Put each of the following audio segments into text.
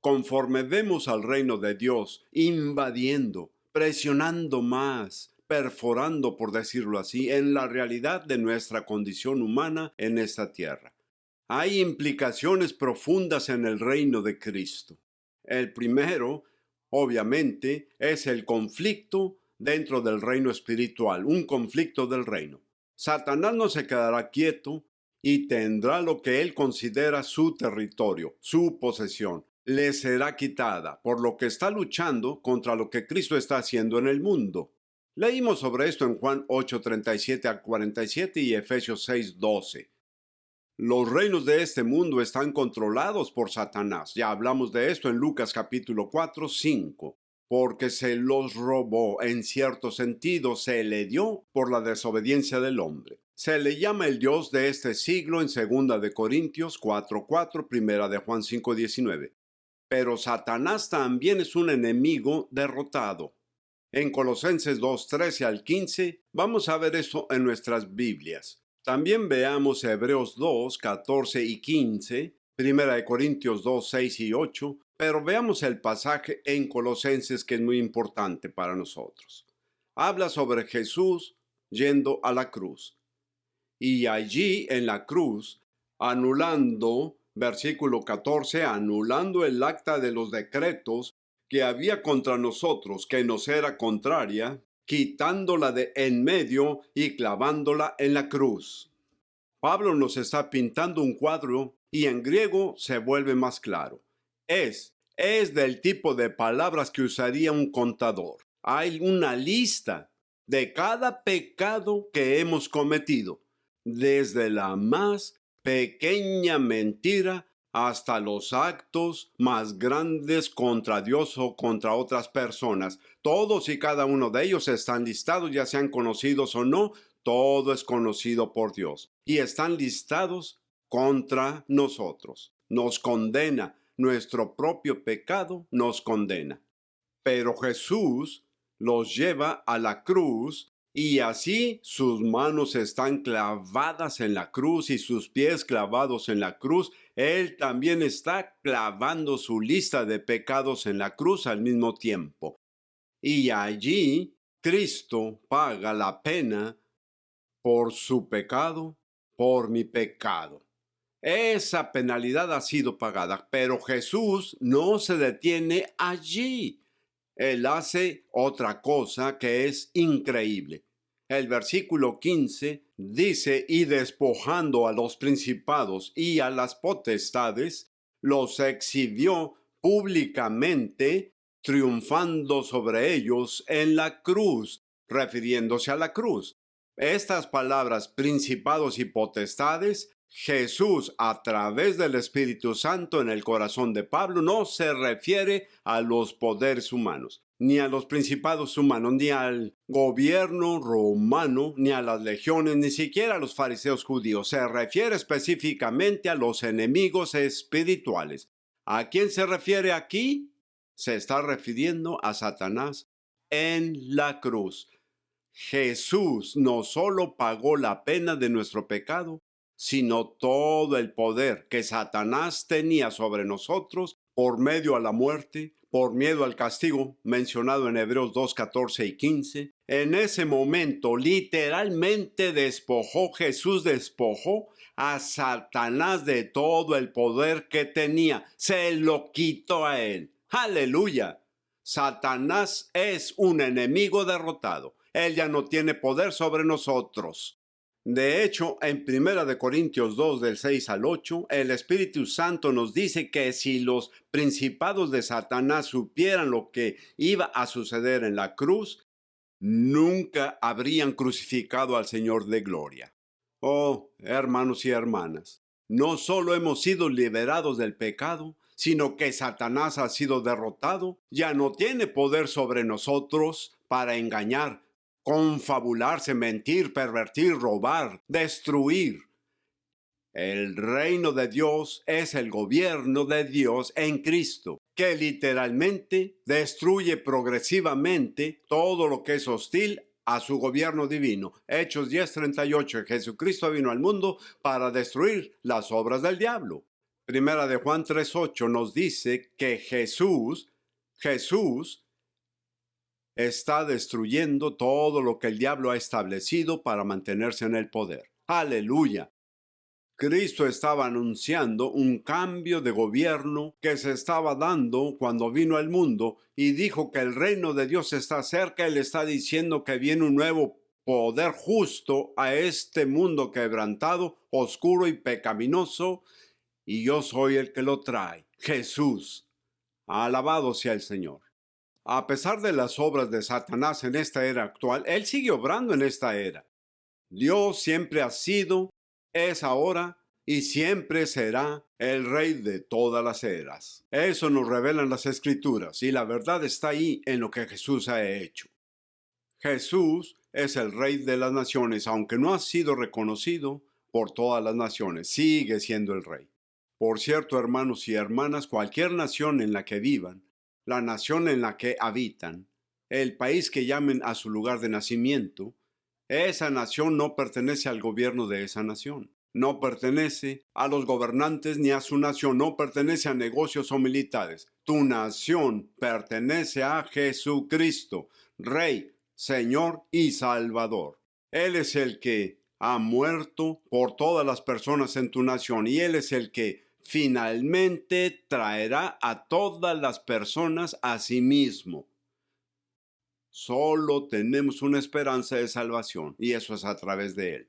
Conforme vemos al reino de Dios invadiendo, presionando más, perforando, por decirlo así, en la realidad de nuestra condición humana en esta tierra. Hay implicaciones profundas en el reino de Cristo. El primero, obviamente, es el conflicto dentro del reino espiritual, un conflicto del reino. Satanás no se quedará quieto y tendrá lo que él considera su territorio, su posesión. Le será quitada, por lo que está luchando contra lo que Cristo está haciendo en el mundo. Leímos sobre esto en Juan 8:37 al 47 y Efesios 6:12. Los reinos de este mundo están controlados por Satanás. Ya hablamos de esto en Lucas capítulo 4:5. Porque se los robó, en cierto sentido, se le dio por la desobediencia del hombre. Se le llama el Dios de este siglo en 2 de Corintios 4:4, 1 de Juan 5:19. Pero Satanás también es un enemigo derrotado. En Colosenses 2:13 al 15, vamos a ver esto en nuestras Biblias. También veamos Hebreos 2:14 y 15, 1 de Corintios 2:6 y 8, pero veamos el pasaje en Colosenses que es muy importante para nosotros. Habla sobre Jesús yendo a la cruz. Y allí en la cruz, anulando, versículo 14, anulando el acta de los decretos que había contra nosotros, que nos era contraria, quitándola de en medio y clavándola en la cruz. Pablo nos está pintando un cuadro y en griego se vuelve más claro. Es del tipo de palabras que usaría un contador. Hay una lista de cada pecado que hemos cometido, desde la más pequeña mentira hasta los actos más grandes contra Dios o contra otras personas. Todos y cada uno de ellos están listados, ya sean conocidos o no. Todo es conocido por Dios y están listados contra nosotros. Nos condena, nuestro propio pecado nos condena. Pero Jesús los lleva a la cruz y así sus manos están clavadas en la cruz y sus pies clavados en la cruz. Él también está clavando su lista de pecados en la cruz al mismo tiempo. Y allí Cristo paga la pena por su pecado, por mi pecado. Esa penalidad ha sido pagada, pero Jesús no se detiene allí. Él hace otra cosa que es increíble. El versículo 15 dice, y despojando a los principados y a las potestades, los exhibió públicamente, triunfando sobre ellos en la cruz, refiriéndose a la cruz. Estas palabras, principados y potestades, Jesús, a través del Espíritu Santo en el corazón de Pablo, no se refiere a los poderes humanos, ni a los principados humanos, ni al gobierno romano, ni a las legiones, ni siquiera a los fariseos judíos. Se refiere específicamente a los enemigos espirituales. ¿A quién se refiere aquí? Se está refiriendo a Satanás en la cruz. Jesús no solo pagó la pena de nuestro pecado, sino todo el poder que Satanás tenía sobre nosotros por medio a la muerte, por miedo al castigo, mencionado en Hebreos 2, 14 y 15. En ese momento, literalmente Jesús despojó a Satanás de todo el poder que tenía. Se lo quitó a él. ¡Aleluya! Satanás es un enemigo derrotado. Él ya no tiene poder sobre nosotros. De hecho, en 1 de Corintios 2, del 6 al 8, el Espíritu Santo nos dice que si los principados de Satanás supieran lo que iba a suceder en la cruz, nunca habrían crucificado al Señor de gloria. Oh, hermanos y hermanas, no solo hemos sido liberados del pecado, sino que Satanás ha sido derrotado, ya no tiene poder sobre nosotros para engañar, confabularse, mentir, pervertir, robar, destruir. El reino de Dios es el gobierno de Dios en Cristo, que literalmente destruye progresivamente todo lo que es hostil a su gobierno divino. Hechos 10:38, Jesucristo vino al mundo para destruir las obras del diablo. Primera de Juan 3:8 nos dice que Jesús está destruyendo todo lo que el diablo ha establecido para mantenerse en el poder. Aleluya. Cristo estaba anunciando un cambio de gobierno que se estaba dando cuando vino al mundo y dijo que el reino de Dios está cerca. Él está diciendo que viene un nuevo poder justo a este mundo quebrantado, oscuro y pecaminoso, y yo soy el que lo trae. Jesús. Alabado sea el Señor. A pesar de las obras de Satanás en esta era actual, Él sigue obrando en esta era. Dios siempre ha sido, es ahora y siempre será el Rey de todas las eras. Eso nos revelan las Escrituras y la verdad está ahí en lo que Jesús ha hecho. Jesús es el Rey de las naciones, aunque no ha sido reconocido por todas las naciones, sigue siendo el Rey. Por cierto, hermanos y hermanas, cualquier nación en la que vivan, la nación en la que habitan, el país que llamen a su lugar de nacimiento, esa nación no pertenece al gobierno de esa nación, no pertenece a los gobernantes ni a su nación, no pertenece a negocios o militares. Tu nación pertenece a Jesucristo, Rey, Señor y Salvador. Él es el que ha muerto por todas las personas en tu nación y Él es el que finalmente traerá a todas las personas a sí mismo. Solo tenemos una esperanza de salvación y eso es a través de Él.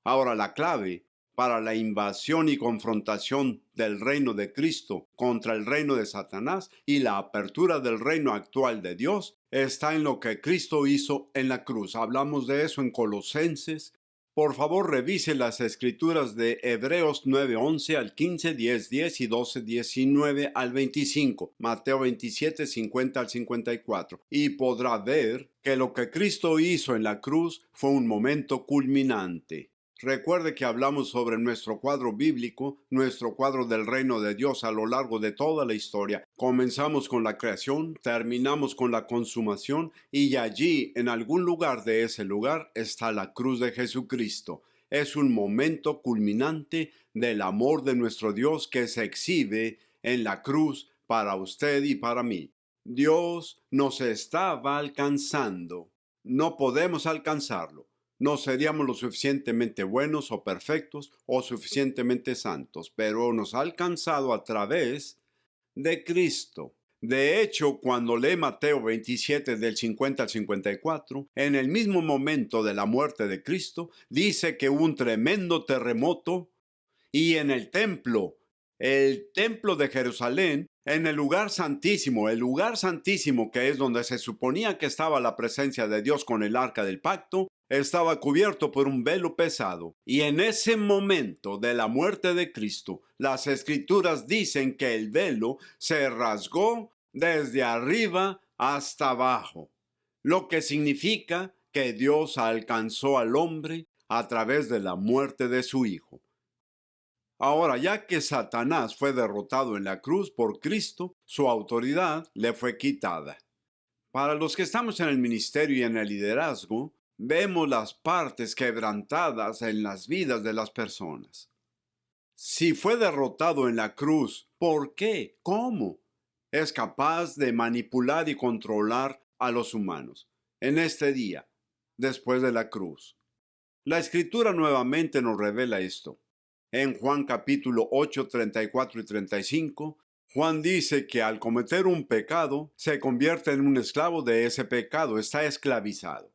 Ahora, la clave para la invasión y confrontación del reino de Cristo contra el reino de Satanás y la apertura del reino actual de Dios está en lo que Cristo hizo en la cruz. Hablamos de eso en Colosenses. Por favor, revise las escrituras de Hebreos 9:11 al 15, 10:10 y 12:19 al 25, Mateo 27, 50 al 54, y podrá ver que lo que Cristo hizo en la cruz fue un momento culminante. Recuerde que hablamos sobre nuestro cuadro bíblico, nuestro cuadro del reino de Dios a lo largo de toda la historia. Comenzamos con la creación, terminamos con la consumación y allí, en algún lugar de ese lugar, está la cruz de Jesucristo. Es un momento culminante del amor de nuestro Dios que se exhibe en la cruz para usted y para mí. Dios nos estaba alcanzando. No podemos alcanzarlo. No seríamos lo suficientemente buenos o perfectos o suficientemente santos, pero nos ha alcanzado a través de Cristo. De hecho, cuando lee Mateo 27 del 50 al 54, en el mismo momento de la muerte de Cristo, dice que hubo un tremendo terremoto y en el templo de Jerusalén, en el lugar santísimo que es donde se suponía que estaba la presencia de Dios con el arca del pacto, estaba cubierto por un velo pesado. Y en ese momento de la muerte de Cristo, las escrituras dicen que el velo se rasgó desde arriba hasta abajo, lo que significa que Dios alcanzó al hombre a través de la muerte de su Hijo. Ahora, ya que Satanás fue derrotado en la cruz por Cristo, su autoridad le fue quitada. Para los que estamos en el ministerio y en el liderazgo, vemos las partes quebrantadas en las vidas de las personas. Si fue derrotado en la cruz, ¿por qué? ¿Cómo? Es capaz de manipular y controlar a los humanos en este día, después de la cruz. La Escritura nuevamente nos revela esto. En Juan capítulo 8, 34 y 35, Juan dice que al cometer un pecado, se convierte en un esclavo de ese pecado, está esclavizado.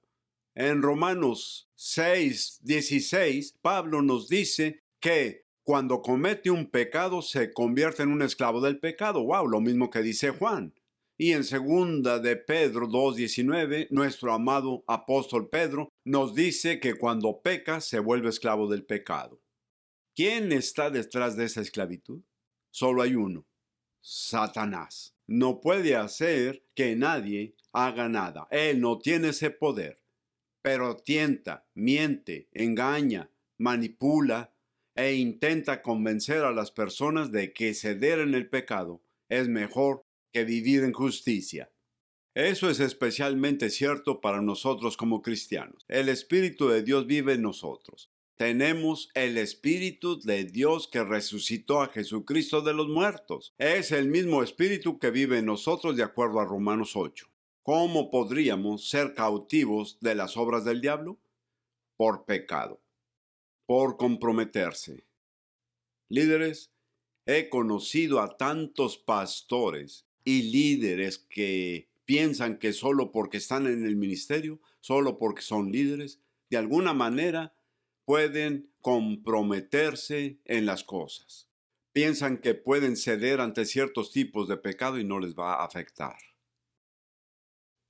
En Romanos 6, 16, Pablo nos dice que cuando comete un pecado, se convierte en un esclavo del pecado. ¡Wow! Lo mismo que dice Juan. Y en segunda de Pedro 2:19, nuestro amado apóstol Pedro nos dice que cuando peca, se vuelve esclavo del pecado. ¿Quién está detrás de esa esclavitud? Solo hay uno: Satanás. No puede hacer que nadie haga nada. Él no tiene ese poder, pero tienta, miente, engaña, manipula e intenta convencer a las personas de que ceder en el pecado es mejor que vivir en justicia. Eso es especialmente cierto para nosotros como cristianos. El Espíritu de Dios vive en nosotros. Tenemos el Espíritu de Dios que resucitó a Jesucristo de los muertos. Es el mismo Espíritu que vive en nosotros de acuerdo a Romanos 8. ¿Cómo podríamos ser cautivos de las obras del diablo? Por pecado, por comprometerse. Líderes, he conocido a tantos pastores y líderes que piensan que solo porque están en el ministerio, solo porque son líderes, de alguna manera pueden comprometerse en las cosas. Piensan que pueden ceder ante ciertos tipos de pecado y no les va a afectar.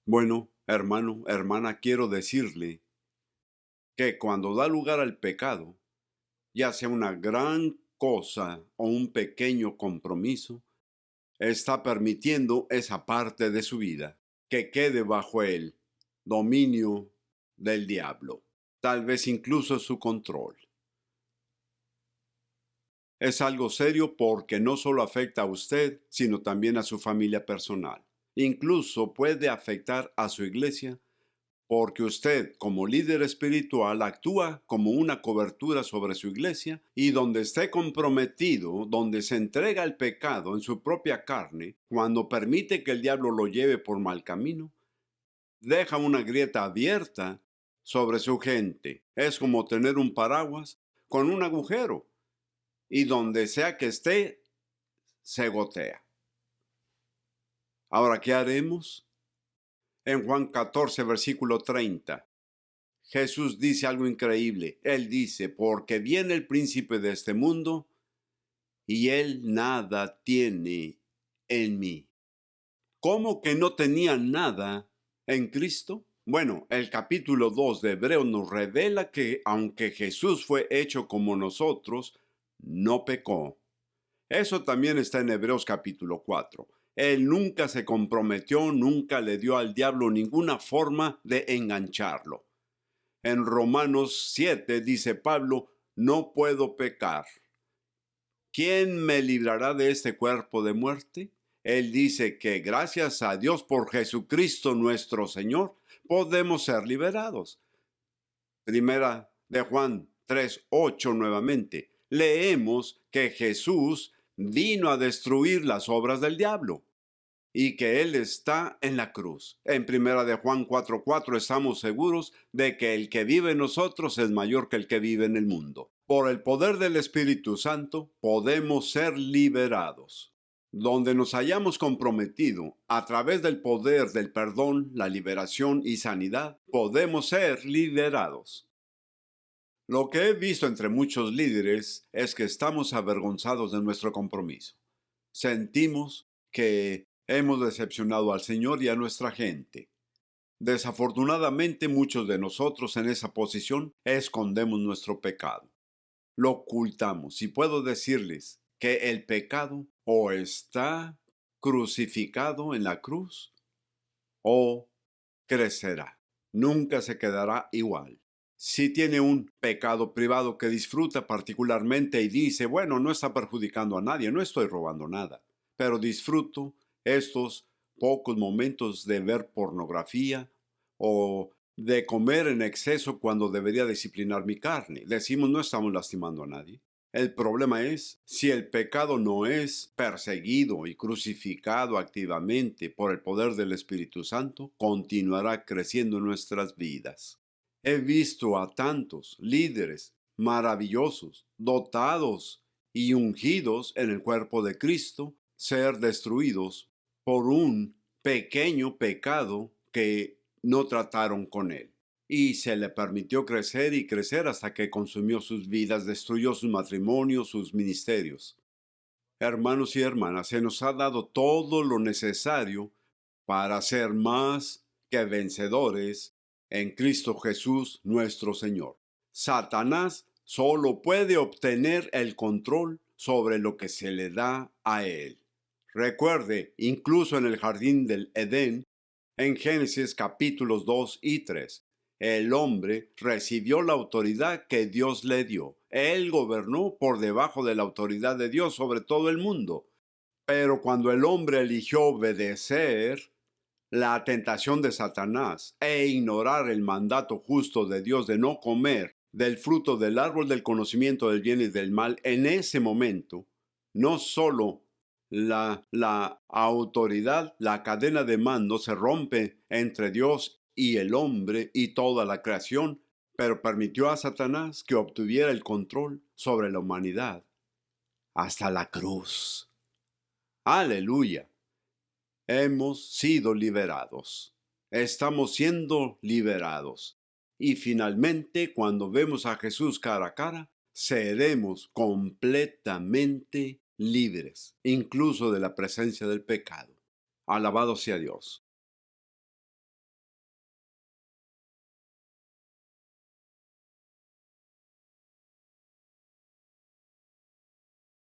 Bueno, hermano, hermana, quiero decirle que cuando da lugar al pecado, ya sea una gran cosa o un pequeño compromiso, está permitiendo esa parte de su vida que quede bajo el dominio del diablo, tal vez incluso su control. Es algo serio porque no solo afecta a usted, sino también a su familia personal. Incluso puede afectar a su iglesia porque usted, como líder espiritual, actúa como una cobertura sobre su iglesia y donde esté comprometido, donde se entrega el pecado en su propia carne, cuando permite que el diablo lo lleve por mal camino, deja una grieta abierta sobre su gente. Es como tener un paraguas con un agujero y donde sea que esté, se gotea. Ahora, ¿qué haremos? En Juan 14, versículo 30. Jesús dice algo increíble. Él dice, porque viene el príncipe de este mundo y él nada tiene en mí. ¿Cómo que no tenía nada en Cristo? Bueno, el capítulo 2 de Hebreos nos revela que aunque Jesús fue hecho como nosotros, no pecó. Eso también está en Hebreos capítulo 4. Él nunca se comprometió, nunca le dio al diablo ninguna forma de engancharlo. En Romanos 7 dice Pablo, no puedo pecar. ¿Quién me librará de este cuerpo de muerte? Él dice que gracias a Dios por Jesucristo nuestro Señor, podemos ser liberados. Primera de Juan 3:8 nuevamente. Leemos que Jesús vino a destruir las obras del diablo y que Él está en la cruz. En primera de Juan 4:4 estamos seguros de que el que vive en nosotros es mayor que el que vive en el mundo. Por el poder del Espíritu Santo podemos ser liberados. Donde nos hayamos comprometido a través del poder del perdón, la liberación y sanidad, podemos ser liberados. Lo que he visto entre muchos líderes es que estamos avergonzados de nuestro compromiso. Sentimos que hemos decepcionado al Señor y a nuestra gente. Desafortunadamente, muchos de nosotros en esa posición escondemos nuestro pecado. Lo ocultamos y puedo decirles que el pecado o está crucificado en la cruz o crecerá. Nunca se quedará igual. Si tiene un pecado privado que disfruta particularmente y dice, bueno, no está perjudicando a nadie, no estoy robando nada, pero disfruto estos pocos momentos de ver pornografía o de comer en exceso cuando debería disciplinar mi carne. Decimos, no estamos lastimando a nadie. El problema es si el pecado no es perseguido y crucificado activamente por el poder del Espíritu Santo, continuará creciendo en nuestras vidas. He visto a tantos líderes maravillosos, dotados y ungidos en el cuerpo de Cristo, ser destruidos por un pequeño pecado que no trataron con él. Y se le permitió crecer y crecer hasta que consumió sus vidas, destruyó sus matrimonios, sus ministerios. Hermanos y hermanas, se nos ha dado todo lo necesario para ser más que vencedores en Cristo Jesús nuestro Señor. Satanás solo puede obtener el control sobre lo que se le da a él. Recuerde, incluso en el jardín del Edén, en Génesis capítulos 2 y 3, el hombre recibió la autoridad que Dios le dio. Él gobernó por debajo de la autoridad de Dios sobre todo el mundo. Pero cuando el hombre eligió obedecer la tentación de Satanás e ignorar el mandato justo de Dios de no comer del fruto del árbol del conocimiento del bien y del mal, en ese momento, no solo la autoridad, la cadena de mando se rompe entre Dios y el hombre y toda la creación, pero permitió a Satanás que obtuviera el control sobre la humanidad hasta la cruz. Aleluya. Hemos sido liberados. Estamos siendo liberados. Y finalmente, cuando vemos a Jesús cara a cara, seremos completamente libres, incluso de la presencia del pecado. Alabado sea Dios.